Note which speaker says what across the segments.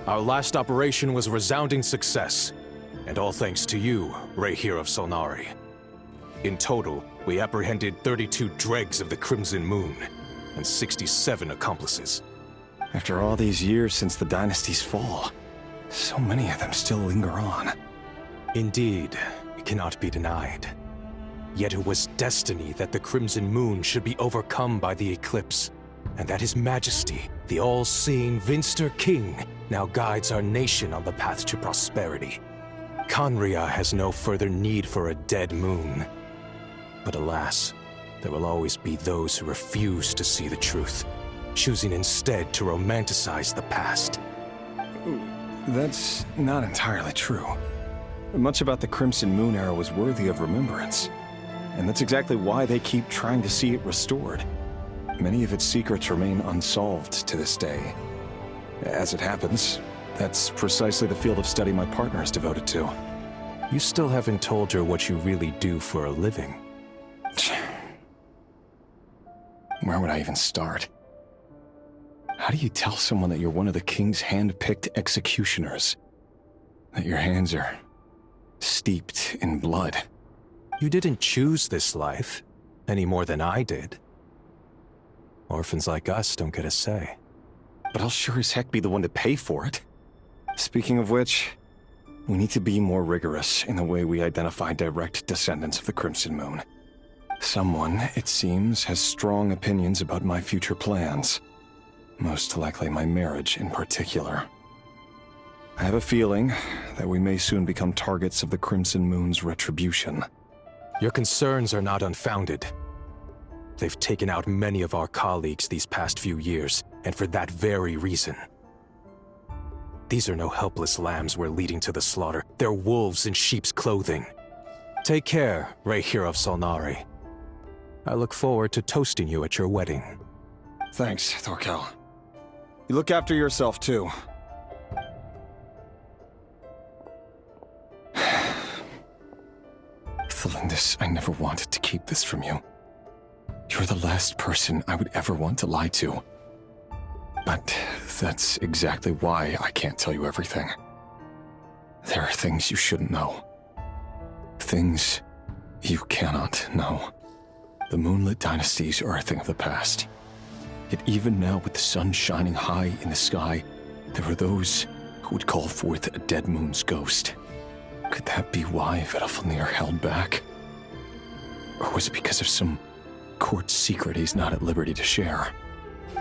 Speaker 1: Our last operation was a resounding success, and all thanks to you, Ray here of Solnari. In total, we apprehended 32 dregs of the Crimson Moon, and 67 accomplices.
Speaker 2: After all these years since the dynasty's fall, so many of them still linger on.
Speaker 1: Indeed, it cannot be denied. Yet it was destiny that the Crimson Moon should be overcome by the eclipse, and that His Majesty, the all-seeing Vinster King, now guides our nation on the path to prosperity. Conria has no further need for a dead moon. But alas, there will always be those who refuse to see the truth, choosing instead to romanticize the past.
Speaker 2: That's not entirely true. Much about the Crimson Moon era was worthy of remembrance, and that's exactly why they keep trying to see it restored. Many of its secrets remain unsolved to this day. As it happens, that's precisely the field of study my partner is devoted to.
Speaker 1: You still haven't told her what you really do for a living.
Speaker 2: Where would I even start? How do you tell someone that you're one of the King's hand-picked executioners? That your hands are steeped in blood?
Speaker 1: You didn't choose this life, any more than I did. Orphans like us don't get a say.
Speaker 2: But I'll sure as heck be the one to pay for it. Speaking of which, we need to be more rigorous in the way we identify direct descendants of the Crimson Moon. Someone, it seems, has strong opinions about my future plans. Most likely my marriage in particular. I have a feeling that we may soon become targets of the Crimson Moon's retribution.
Speaker 1: Your concerns are not unfounded. They've taken out many of our colleagues these past few years, and for that very reason. These are no helpless lambs we're leading to the slaughter. They're wolves in sheep's clothing. Take care, Ray here of Solnari. I look forward to toasting you at your wedding.
Speaker 2: Thanks, Thorkel. You look after yourself, too. Thelindis, I never wanted to keep this from you. You're the last person I would ever want to lie to. But that's exactly why I can't tell you everything. There are things you shouldn't know. Things you cannot know. The moonlit dynasties are a thing of the past. Yet even now, with the sun shining high in the sky, there are those who would call forth a dead moon's ghost. Could that be why Vedalfnir held back? Or was it because of some court secret he's not at liberty to share?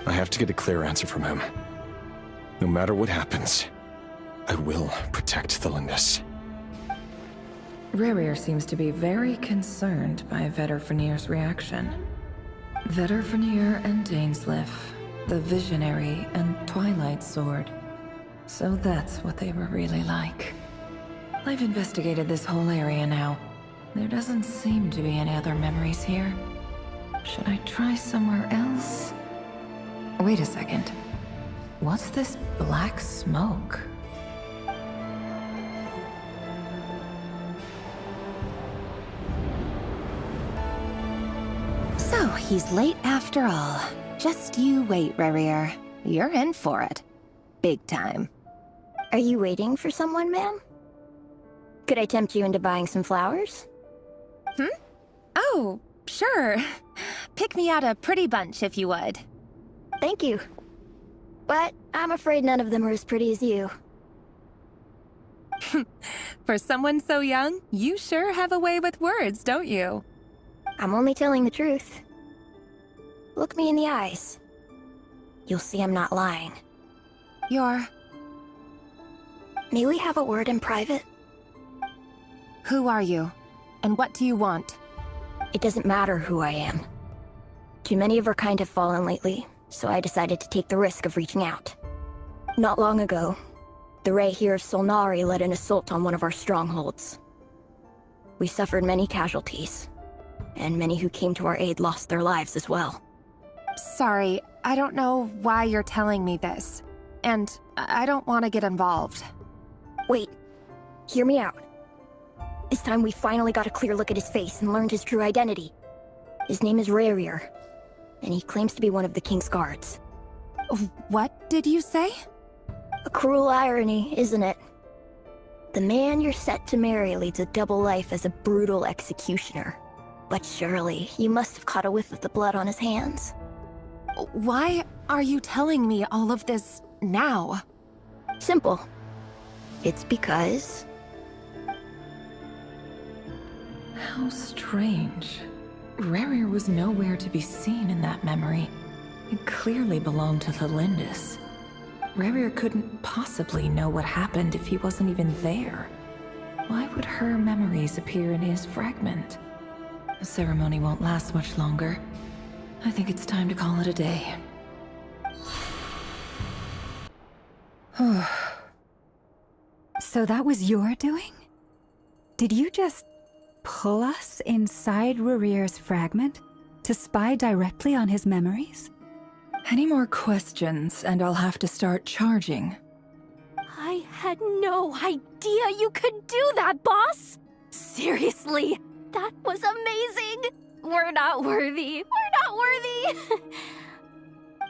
Speaker 2: I have to get a clear answer from him. No matter what happens, I will protect Thelindis.
Speaker 3: Rerir seems to be very concerned by Vedalfnir's reaction. Vedalfnir and Dainsleif, the Visionary and Twilight Sword. So that's what they were really like. I've investigated this whole area now. There doesn't seem to be any other memories here. Should I try somewhere else? Wait a second. What's this black smoke?
Speaker 4: So, he's late after all. Just you wait, Rerir. You're in for it. Big time.
Speaker 5: Are you waiting for someone, ma'am? Could I tempt you into buying some flowers?
Speaker 4: Oh, sure. Pick me out a pretty bunch if you would.
Speaker 5: Thank you. But I'm afraid none of them are as pretty as you.
Speaker 4: For someone so young, you sure have a way with words, don't you?
Speaker 5: I'm only telling the truth. Look me in the eyes. You'll see I'm not lying. May we have a word in private?
Speaker 4: Who are you? And what do you want?
Speaker 5: It doesn't matter who I am. Too many of our kind have fallen lately, so I decided to take the risk of reaching out. Not long ago, the Ray here of Solnari led an assault on one of our strongholds. We suffered many casualties, and many who came to our aid lost their lives as well.
Speaker 4: Sorry, I don't know why you're telling me this. And I don't want to get involved.
Speaker 5: Wait, hear me out. This time we finally got a clear look at his face and learned his true identity. His name is Rerir, and he claims to be one of the King's guards.
Speaker 4: What did you say?
Speaker 5: A Cruel irony, isn't it? The man you're set to marry leads a double life as a brutal executioner. But surely, you must have caught a whiff of the blood on his hands.
Speaker 6: Why are you telling me all of this now?
Speaker 5: Simple. It's because...
Speaker 3: How strange. Rerir was nowhere to be seen in that memory. It clearly belonged to the Lindis. Rerir couldn't possibly know what happened if he wasn't even there. Why would her memories appear in his fragment? The ceremony won't last much longer. I think it's time to call it a day.
Speaker 7: So that was your doing? Did you just pull us inside Rerir's fragment to spy directly on his memories?
Speaker 3: Any more questions, and I'll have to start charging.
Speaker 6: I had no idea you could do that, boss! Seriously, that was amazing! We're not worthy. We're not worthy!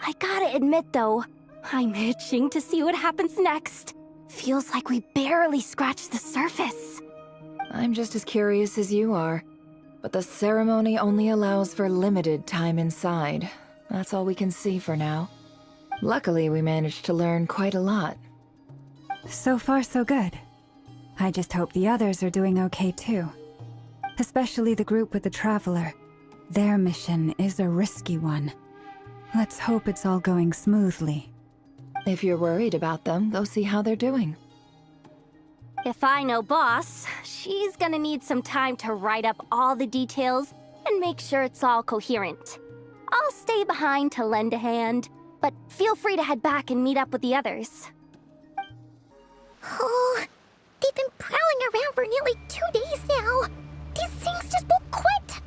Speaker 6: I gotta admit, though, I'm itching to see what happens next. Feels like we barely scratched the surface.
Speaker 3: I'm just as curious as you are. But the ceremony only allows for limited time inside. That's all we can see for now. Luckily, we managed to learn quite a lot.
Speaker 7: So far, so good. I just hope the others are doing okay too. Especially the group with the Traveler. Their mission is a risky one. Let's hope it's all going smoothly.
Speaker 3: If you're worried about them, go see how they're doing.
Speaker 6: If I know Boss, she's gonna need some time to write up all the details and make sure it's all coherent. I'll stay behind to lend a hand, but feel free to head back and meet up with the others.
Speaker 8: Oh, they've been prowling around for nearly 2 days now. These things just won't quit.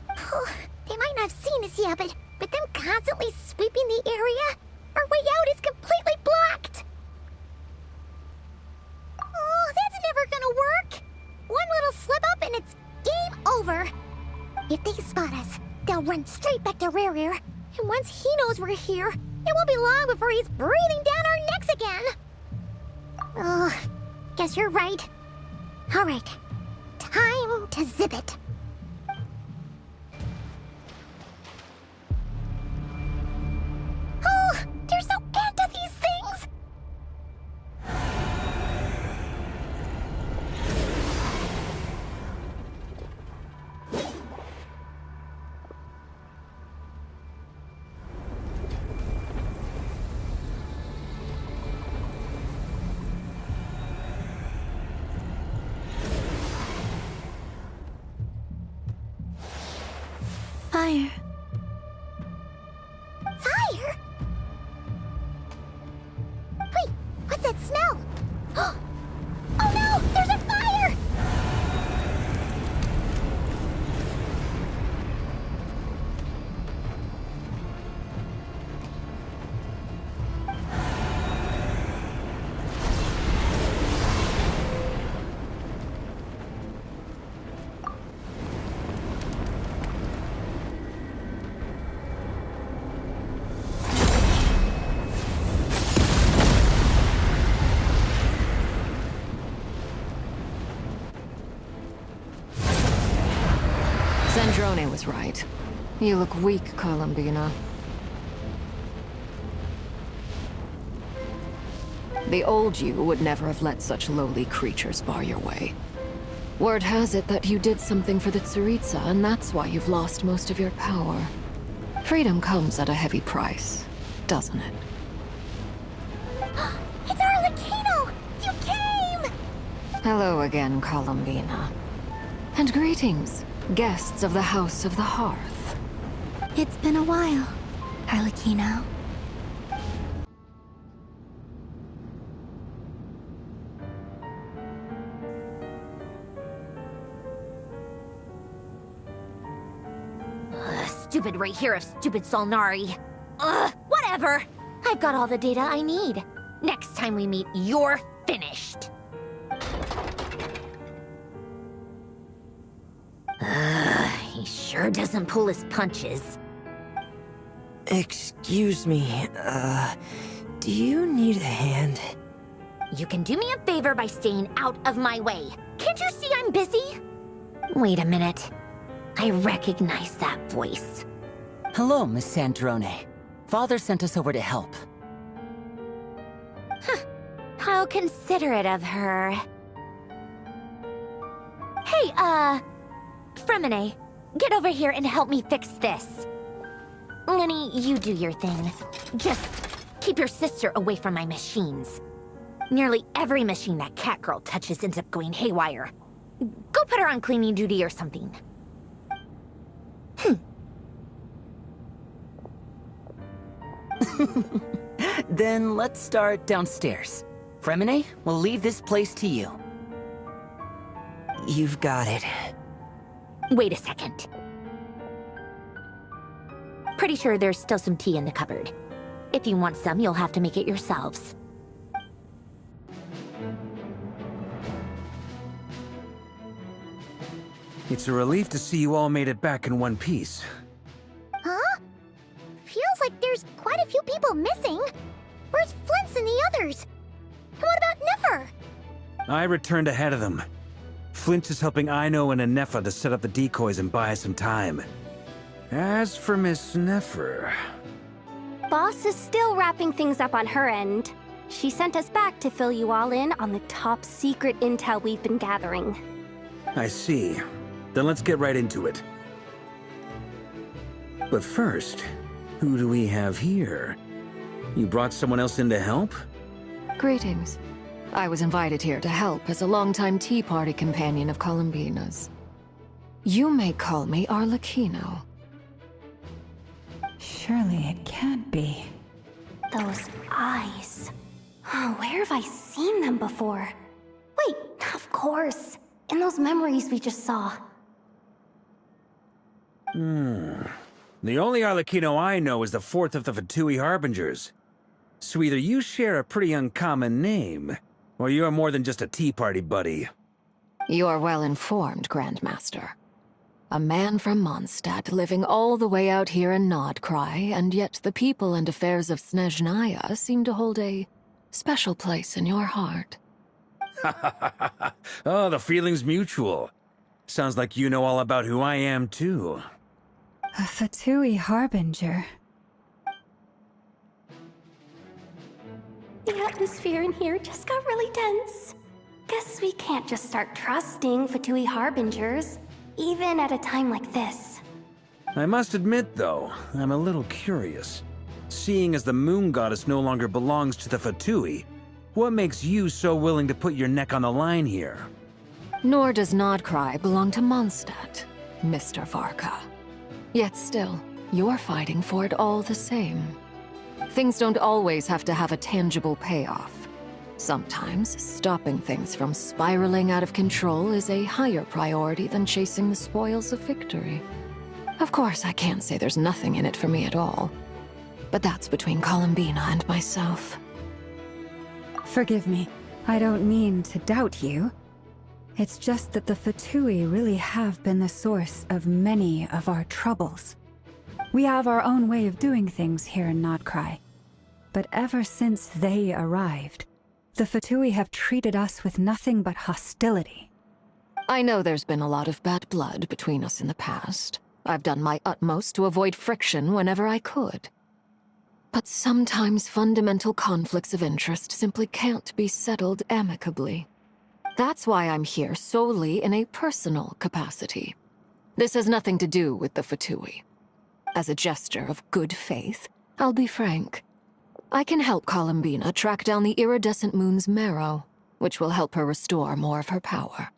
Speaker 8: Oh, they might not have seen us yet, but them constantly sweeping the area, our way out is completely blocked. Oh, that's never gonna work. One little slip up and it's game over. If they spot us, they'll run straight back to Rerir. And once he knows we're here, it won't be long before he's breathing down our necks again. Oh, guess you're right. All right, time to zip it. Oh, there's no end to these things!
Speaker 7: Fire.
Speaker 8: Fire? Wait, what's that smell? Oh no, there's a fire!
Speaker 9: Zandrone was right. You look weak, Columbina. The old you would never have let such lowly creatures bar your way. Word has it that you did something for the Tsaritsa, and that's why you've lost most of your power. Freedom comes at a heavy price, doesn't it?
Speaker 8: It's Arlecchino! You came!
Speaker 9: Hello again, Columbina. And greetings, guests of the House of the Hearth.
Speaker 8: It's been a while, Arlecchino.
Speaker 6: Stupid right here of stupid Solnari. Ugh, whatever. I've got all the data I need. Next time we meet, you're finished. He sure doesn't pull his punches.
Speaker 10: Excuse me, do you need a hand?
Speaker 8: You can do me a favor by staying out of my way. Can't you see I'm busy? Wait a minute. I recognize that voice.
Speaker 10: Hello, Miss Sandrone. Father sent us over to help.
Speaker 8: How considerate of her. Hey, Fremine, get over here and help me fix this. Lenny, you do your thing. Just keep your sister away from my machines. Nearly every machine that cat girl touches ends up going haywire. Go put her on cleaning duty or something.
Speaker 10: Then let's start downstairs. Fremine, we'll leave this place to you. You've got it.
Speaker 8: Wait a second. Pretty sure there's still some tea in the cupboard. If you want some, you'll have to make it yourselves.
Speaker 11: It's a relief to see you all made it back in one piece.
Speaker 8: Huh? Feels like there's quite a few people missing. Where's Flint's and the others? And what about Nefer?
Speaker 11: I returned ahead of them. Flint is helping Aino and Anefa to set up the decoys and buy some time. As for Miss Nefer...
Speaker 6: Boss is still wrapping things up on her end. She sent us back to fill you all in on the top secret intel we've been gathering.
Speaker 11: I see. Then let's get right into it. But first, who do we have here? You brought someone else in to help?
Speaker 9: Greetings. I was invited here to help as a longtime Tea Party companion of Columbina's. You may call me Arlecchino.
Speaker 7: Surely it can't be.
Speaker 6: Those eyes. Oh, where have I seen them before? Wait, of course. In those memories we just saw.
Speaker 11: The only Arlecchino I know is the fourth of the Fatui Harbingers. So either you share a pretty uncommon name, or you're more than just a Tea Party buddy.
Speaker 9: You're well informed, Grandmaster. A man from Mondstadt living all the way out here in Nodcry, and yet the people and affairs of Snezhnaya seem to hold a special place in your heart.
Speaker 11: Oh, the feeling's mutual. Sounds like you know all about who I am, too.
Speaker 7: A Fatui Harbinger.
Speaker 6: The atmosphere in here just got really tense. Guess we can't just start trusting Fatui Harbingers, even at a time like this.
Speaker 11: I must admit, though, I'm a little curious. Seeing as the Moon Goddess no longer belongs to the Fatui, what makes you so willing to put your neck on the line here?
Speaker 9: Nor does Nodcry belong to Mondstadt, Mr. Varka. Yet still, you're fighting for it all the same. Things don't always have to have a tangible payoff. Sometimes, stopping things from spiraling out of control is a higher priority than chasing the spoils of victory. Of course, I can't say there's nothing in it for me at all. But that's between Columbina and myself.
Speaker 7: Forgive me. I don't mean to doubt you. It's just that the Fatui really have been the source of many of our troubles. We have our own way of doing things here in Nodcry. But ever since they arrived, the Fatui have treated us with nothing but hostility.
Speaker 9: I know there's been a lot of bad blood between us in the past. I've done my utmost to avoid friction whenever I could. But sometimes fundamental conflicts of interest simply can't be settled amicably. That's why I'm here solely in a personal capacity. This has nothing to do with the Fatui. As a gesture of good faith, I'll be frank. I can help Columbina track down the iridescent moon's marrow, which will help her restore more of her power.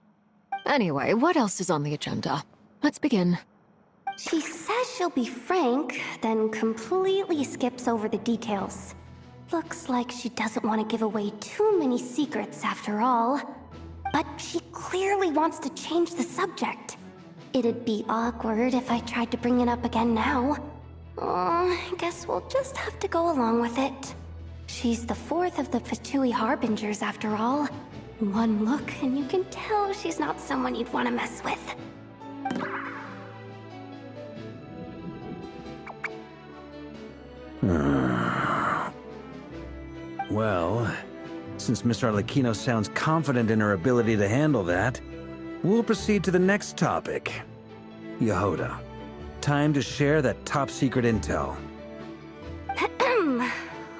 Speaker 9: Anyway, what else is on the agenda? Let's begin.
Speaker 6: She says she'll be frank, then completely skips over the details. Looks like she doesn't want to give away too many secrets after all. But she clearly wants to change the subject. It'd be awkward if I tried to bring it up again now. I guess we'll just have to go along with it. She's the fourth of the Fatui Harbingers after all. One look and you can tell she's not someone you'd want to mess with.
Speaker 11: Well, Since Miss Arlecchino sounds confident in her ability to handle that, we'll proceed to the next topic. Yehoda, time to share that top-secret intel.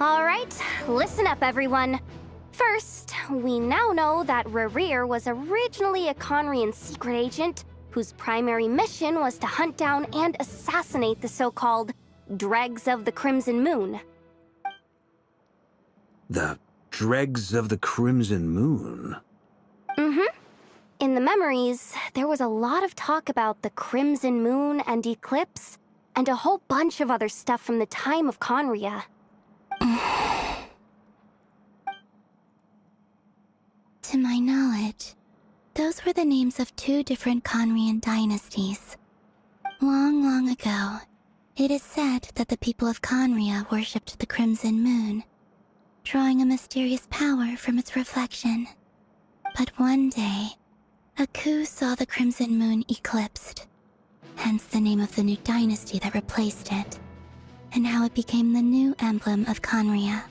Speaker 6: Alright, listen up everyone. First, we now know that Rerir was originally a Conrian secret agent whose primary mission was to hunt down and assassinate the so-called Dregs of the Crimson Moon.
Speaker 11: The Dregs of the Crimson Moon?
Speaker 6: Mm-hmm. In the memories, there was a lot of talk about the Crimson Moon and Eclipse, and a whole bunch of other stuff from the time of Conria.
Speaker 8: To my knowledge, those were the names of 2 different Conrian dynasties. Long, long ago, it is said that the people of Conria worshipped the Crimson Moon, drawing a mysterious power from its reflection. But one day, a coup saw the Crimson Moon eclipsed, hence the name of the new dynasty that replaced it, and how it became the new emblem of Conria.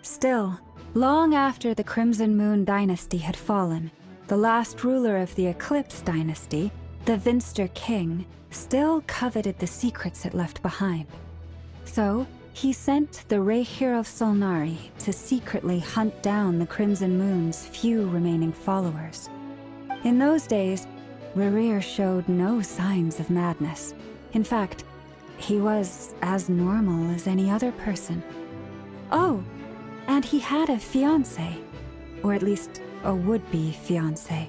Speaker 7: Still, long after the Crimson Moon dynasty had fallen, the last ruler of the Eclipse dynasty, the Vinster King, still coveted the secrets it left behind. So, he sent the Rehir of Solnari to secretly hunt down the Crimson Moon's few remaining followers. In those days, Rerir showed no signs of madness. In fact, he was as normal as any other person. Oh, and he had a fiancé, or at least a would-be fiancé,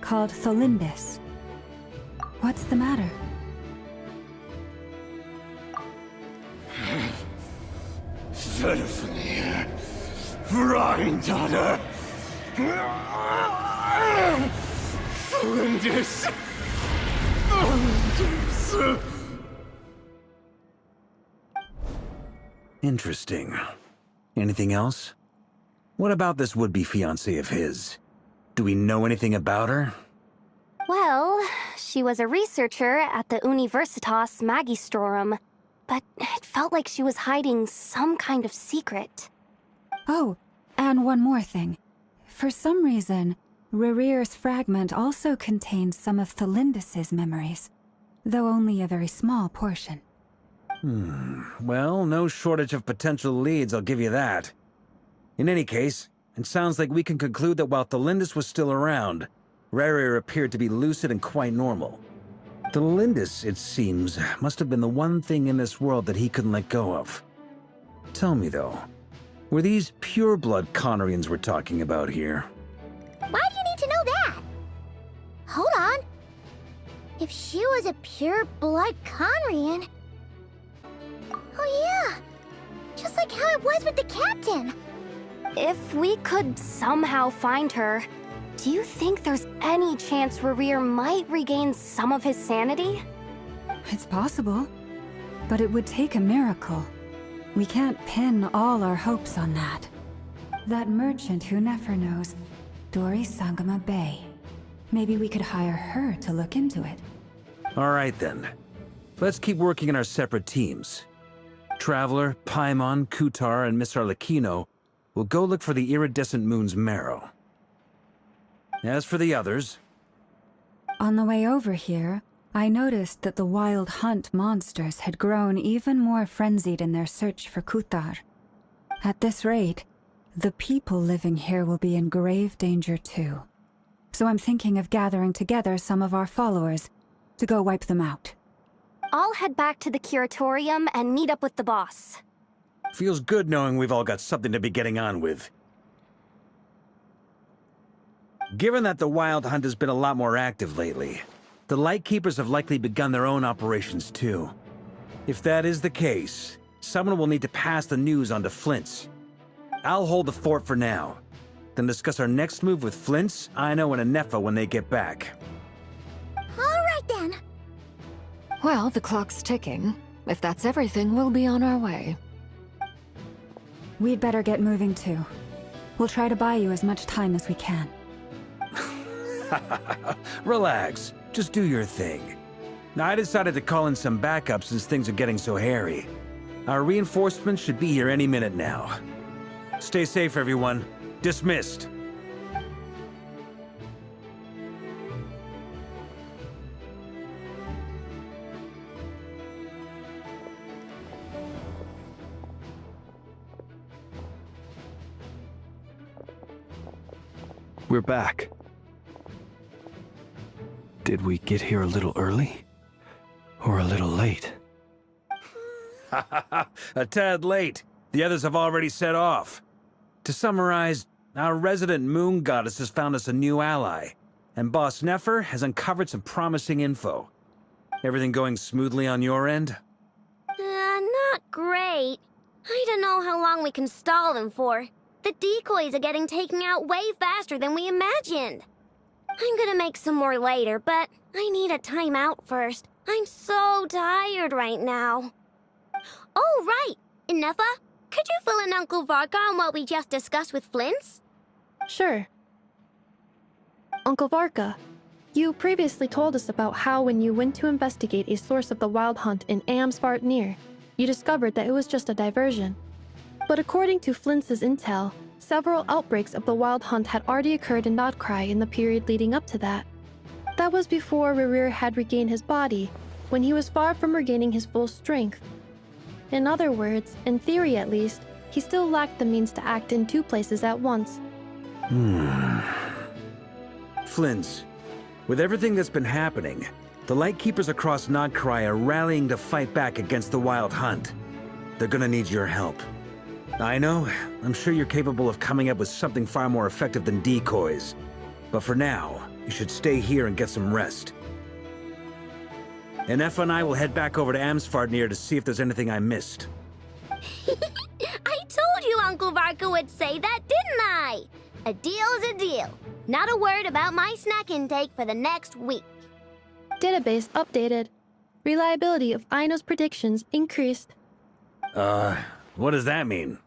Speaker 7: called Tholindis. What's the matter?
Speaker 12: Verfnir, Freindaughter, Tholindis.
Speaker 11: Interesting. Anything else? What about this would-be fiancé of his? Do we know anything about her?
Speaker 6: Well, she was a researcher at the Universitas Magistrorum, but it felt like she was hiding some kind of secret.
Speaker 7: Oh, and one more thing. For some reason, Rerir's fragment also contains some of Tholindis' memories, though only a very small portion.
Speaker 11: Well, no shortage of potential leads, I'll give you that. In any case, it sounds like we can conclude that while Tholindis was still around, Rerir appeared to be lucid and quite normal. Tholindis, it seems, must have been the one thing in this world that he couldn't let go of. Tell me, though, were these pure-blood Conrians we're talking about here?
Speaker 8: Why do you need to know that? Hold on. If she was a pure-blood Conrian... Oh yeah! Just like how it was with the captain!
Speaker 6: If we could somehow find her, do you think there's any chance Rerir might regain some of his sanity?
Speaker 7: It's possible, but it would take a miracle. We can't pin all our hopes on that. That merchant who never knows, Dori Sangama Bay. Maybe we could hire her to look into it.
Speaker 11: All right, then. Let's keep working in our separate teams. Traveler, Paimon, Kutar, and Miss Arlecchino will go look for the iridescent moon's marrow. As for the others...
Speaker 7: On the way over here, I noticed that the Wild Hunt monsters had grown even more frenzied in their search for Kutar. At this rate, the people living here will be in grave danger too. So I'm thinking of gathering together some of our followers to go wipe them out.
Speaker 6: I'll head back to the curatorium and meet up with the boss.
Speaker 11: Feels good knowing we've all got something to be getting on with. Given that the Wild Hunt has been a lot more active lately, the Lightkeepers have likely begun their own operations too. If that is the case, someone will need to pass the news on to Flint's. I'll hold the fort for now, then discuss our next move with Flint's, Aino, and Anefa when they get back.
Speaker 8: Alright then.
Speaker 9: Well, the clock's ticking. If that's everything, we'll be on our way.
Speaker 7: We'd better get moving too. We'll try to buy you as much time as we can.
Speaker 11: Relax. Just do your thing. Now, I decided to call in some backup since things are getting so hairy. Our reinforcements should be here any minute now. Stay safe, everyone. Dismissed.
Speaker 12: We're back. Did we get here a little early? Or a little late?
Speaker 11: A tad late. The others have already set off. To summarize, our resident moon goddess has found us a new ally, and Boss Nefer has uncovered some promising info. Everything going smoothly on your end?
Speaker 8: Not great. I don't know how long we can stall them for. The decoys are getting taken out way faster than we imagined. I'm gonna make some more later, but I need a timeout first. I'm so tired right now. Oh, right! Nefa, could you fill in Uncle Varka on what we just discussed with Flint's?
Speaker 13: Sure. Uncle Varka, you previously told us about how when you went to investigate a source of the Wild Hunt in Amsvartnir, you discovered that it was just a diversion. But according to Flint's intel, several outbreaks of the Wild Hunt had already occurred in Notcry in the period leading up to that. That was before Rerir had regained his body, when he was far from regaining his full strength. In other words, in theory at least, he still lacked the means to act in two places at once.
Speaker 11: Flint's, with everything that's been happening, the Lightkeepers across Notcry are rallying to fight back against the Wild Hunt. They're gonna need your help. I know, I'm sure you're capable of coming up with something far more effective than decoys. But for now, you should stay here and get some rest. And Nefa and I will head back over to Amsvartnir to see if there's anything I missed.
Speaker 8: I told you Uncle Varka would say that, didn't I? A deal's a deal. Not a word about my snack intake for the next week.
Speaker 13: Database updated. Reliability of Aino's predictions increased.
Speaker 11: What does that mean?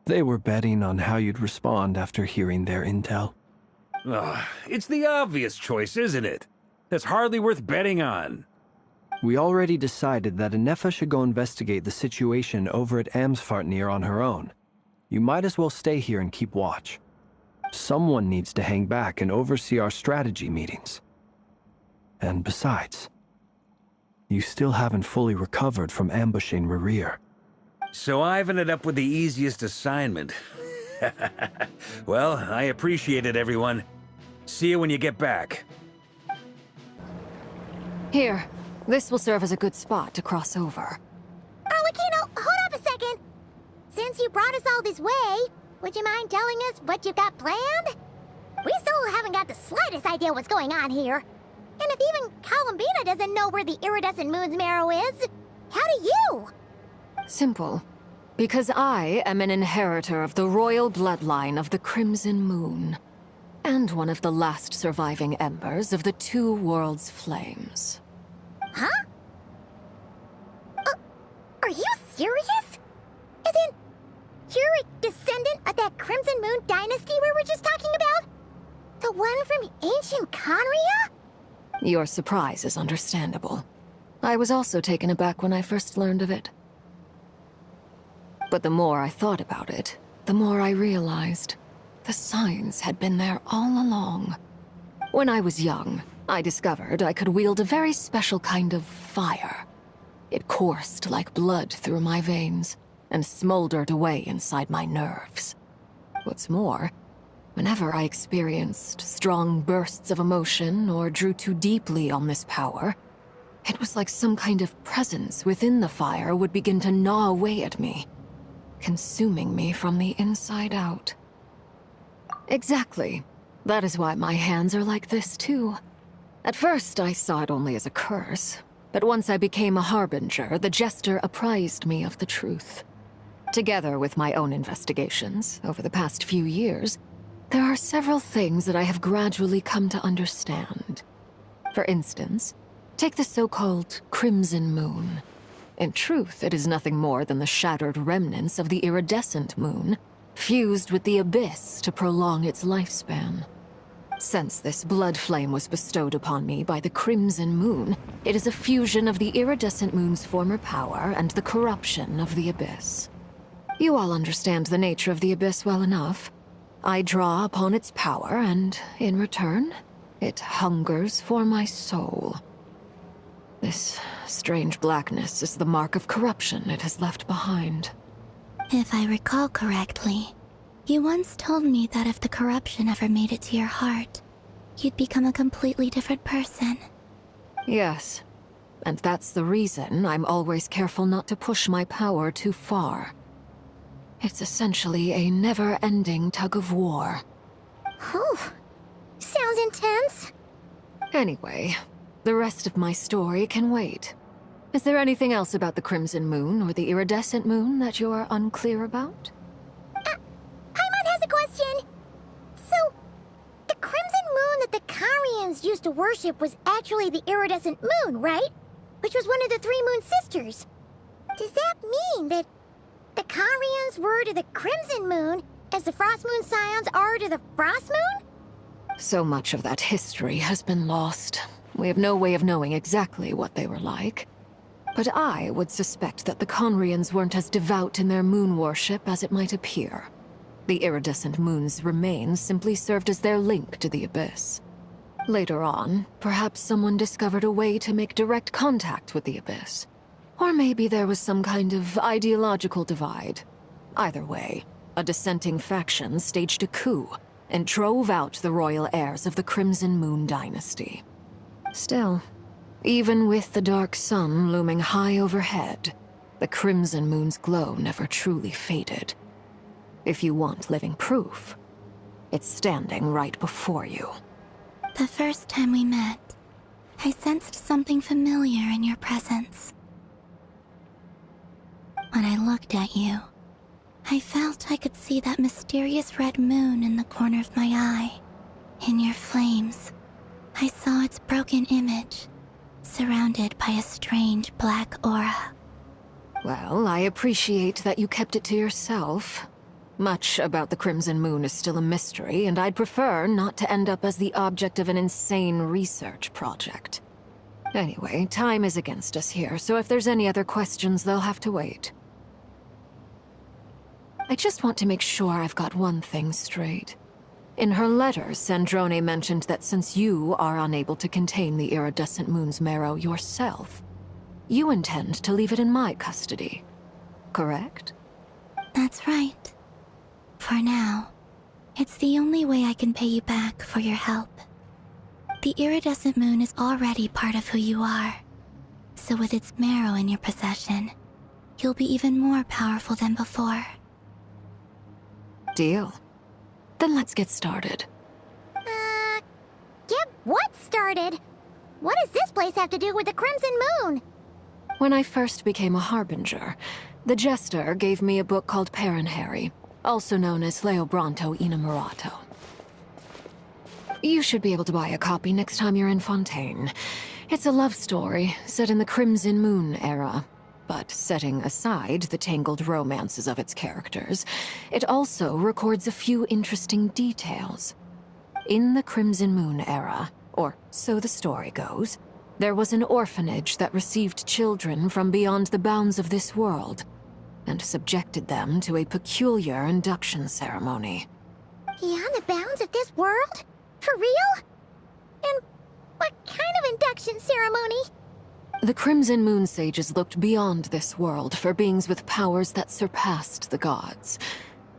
Speaker 12: They were betting on how you'd respond after hearing their intel.
Speaker 11: It's the obvious choice, isn't it? That's hardly worth betting on.
Speaker 12: We already decided that Nefa should go investigate the situation over at Amsvartnir on her own. You might as well stay here and keep watch. Someone needs to hang back and oversee our strategy meetings. And besides, you still haven't fully recovered from ambushing Rerir.
Speaker 11: So I've ended up with the easiest assignment. Well, I appreciate it, everyone. See you when you get back.
Speaker 9: Here, this will serve as a good spot to cross over.
Speaker 8: Arlecchino, hold up a second. Since you brought us all this way, would you mind telling us what you got planned? We still haven't got the slightest idea what's going on here. And if even Columbina doesn't know where the iridescent moon's marrow is, how do you?
Speaker 9: Simple. Because I am an inheritor of the royal bloodline of the Crimson Moon, and one of the last surviving embers of the Two Worlds' flames.
Speaker 8: Huh? Are you serious? As in, you're a descendant of that Crimson Moon dynasty we were just talking about? The one from ancient Conria?
Speaker 9: Your surprise is understandable. I was also taken aback when I first learned of it. But the more I thought about it, the more I realized the signs had been there all along. When I was young, I discovered I could wield a very special kind of fire. It coursed like blood through my veins and smoldered away inside my nerves. What's more, whenever I experienced strong bursts of emotion or drew too deeply on this power, it was like some kind of presence within the fire would begin to gnaw away at me, consuming me from the inside out. Exactly. That is why my hands are like this, too. At first, I saw it only as a curse, but once I became a harbinger, the Jester apprised me of the truth. Together with my own investigations over the past few years, there are several things that I have gradually come to understand. For instance, take the so-called Crimson Moon. In truth, it is nothing more than the shattered remnants of the iridescent moon, fused with the abyss to prolong its lifespan. Since this blood flame was bestowed upon me by the Crimson Moon, it is a fusion of the iridescent moon's former power and the corruption of the abyss. You all understand the nature of the Abyss well enough. I draw upon its power, and in return, it hungers for my soul. This strange blackness is the mark of corruption it has left behind.
Speaker 8: If I recall correctly, you once told me that if the corruption ever made it to your heart, you'd become a completely different person.
Speaker 9: Yes, and that's the reason I'm always careful not to push my power too far. It's essentially a never-ending tug of war.
Speaker 8: Whew. Sounds intense.
Speaker 9: Anyway, the rest of my story can wait. Is there anything else about the Crimson Moon or the Iridescent Moon that you're unclear about?
Speaker 8: Paimon has a question. So, the Crimson Moon that the Karians used to worship was actually the Iridescent Moon, right? Which was one of the three Moon Sisters. Does that mean that the Karians were to the Crimson Moon as the Frost Moon Scions are to the Frost Moon?
Speaker 9: So much of that history has been lost. We have no way of knowing exactly what they were like. But I would suspect that the Conrians weren't as devout in their moon worship as it might appear. The iridescent moon's remains simply served as their link to the Abyss. Later on, perhaps someone discovered a way to make direct contact with the Abyss. Or maybe there was some kind of ideological divide. Either way, a dissenting faction staged a coup and drove out the royal heirs of the Crimson Moon dynasty. Still, even with the dark sun looming high overhead, the Crimson Moon's glow never truly faded. If you want living proof, it's standing right before you.
Speaker 8: The first time we met, I sensed something familiar in your presence. When I looked at you, I felt I could see that mysterious red moon in the corner of my eye. In your flames, I saw its broken image, surrounded by a strange black aura.
Speaker 9: Well, I appreciate that you kept it to yourself. Much about the Crimson Moon is still a mystery, and I'd prefer not to end up as the object of an insane research project. Anyway, time is against us here, so if there's any other questions, they'll have to wait. I just want to make sure I've got one thing straight. In her letter, Sandrone mentioned that since you are unable to contain the iridescent moon's marrow yourself, you intend to leave it in my custody, correct?
Speaker 8: That's right. For now, it's the only way I can pay you back for your help. The iridescent moon is already part of who you are, so with its marrow in your possession, you'll be even more powerful than before.
Speaker 9: Deal. Then let's get started.
Speaker 8: Get what started? What does this place have to do with the Crimson Moon?
Speaker 9: When I first became a Harbinger, the Jester gave me a book called Paranhari, also known as Leobranto Innamorato. You should be able to buy a copy next time you're in Fontaine. It's a love story set in the Crimson Moon era. But setting aside the tangled romances of its characters, it also records a few interesting details. In the Crimson Moon era, or so the story goes, there was an orphanage that received children from beyond the bounds of this world, and subjected them to a peculiar induction ceremony.
Speaker 8: Beyond the bounds of this world? For real? And what kind of induction ceremony?
Speaker 9: The Crimson Moon sages looked beyond this world for beings with powers that surpassed the gods.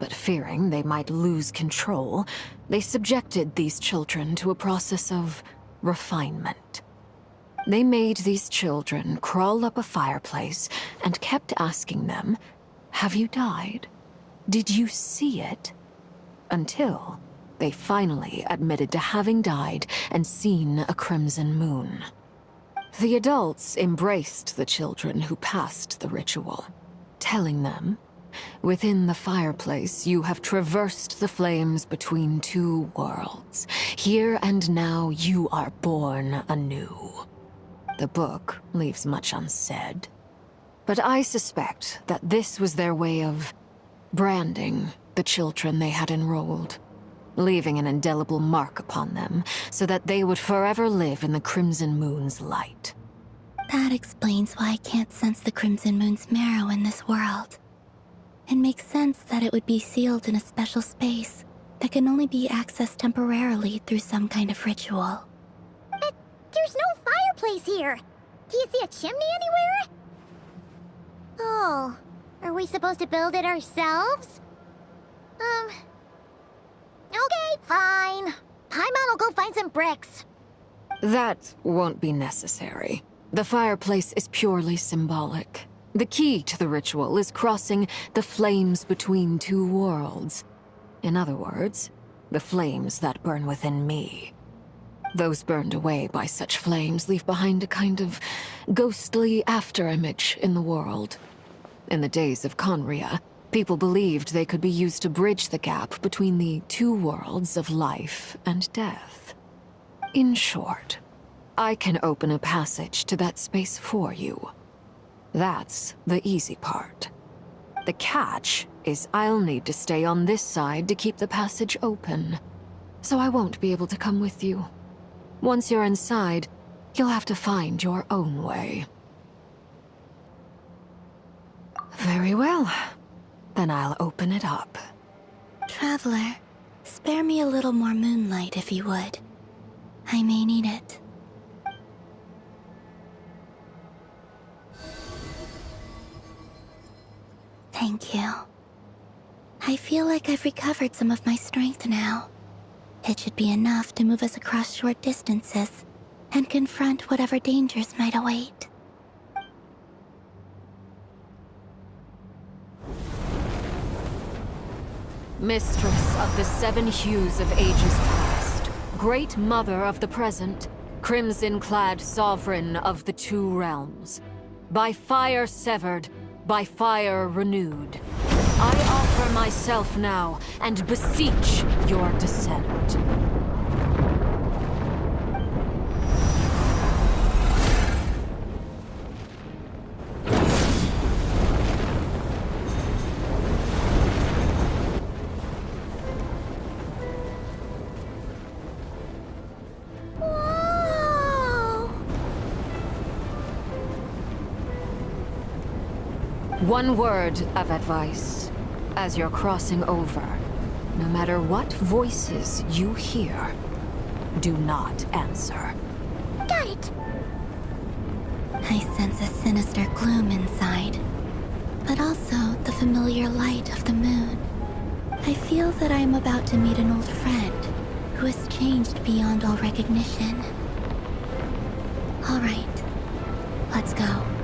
Speaker 9: But fearing they might lose control, they subjected these children to a process of refinement. They made these children crawl up a fireplace and kept asking them, "Have you died? Did you see it?" Until they finally admitted to having died and seen a crimson moon. The adults embraced the children who passed the ritual, telling them, "Within the fireplace, you have traversed the flames between two worlds. Here and now, you are born anew." The book leaves much unsaid, but I suspect that this was their way of branding the children they had enrolled, leaving an indelible mark upon them so that they would forever live in the Crimson Moon's light.
Speaker 8: That explains why I can't sense the Crimson Moon's marrow in this world. It makes sense that it would be sealed in a special space that can only be accessed temporarily through some kind of ritual. But there's no fireplace here! Do you see a chimney anywhere? Oh, are we supposed to build it ourselves? Okay, fine. Paimon will go find some bricks.
Speaker 9: That won't be necessary. The fireplace is purely symbolic. The key to the ritual is crossing the flames between two worlds. In other words, the flames that burn within me. Those burned away by such flames leave behind a kind of ghostly afterimage in the world. In the days of Conria, people believed they could be used to bridge the gap between the two worlds of life and death. In short, I can open a passage to that space for you. That's the easy part. The catch is I'll need to stay on this side to keep the passage open, so I won't be able to come with you. Once you're inside, you'll have to find your own way. Very well. Then I'll open it up.
Speaker 8: Traveler, spare me a little more moonlight if you would. I may need it. Thank you. I feel like I've recovered some of my strength now. It should be enough to move us across short distances and confront whatever dangers might await.
Speaker 9: Mistress of the seven hues of ages past, great mother of the present, crimson-clad sovereign of the two realms, by fire severed, by fire renewed, I offer myself now and beseech your descent. One word of advice. As you're crossing over, no matter what voices you hear, do not answer.
Speaker 8: Got it! I sense a sinister gloom inside, but also the familiar light of the moon. I feel that I am about to meet an old friend who has changed beyond all recognition. All right, let's go.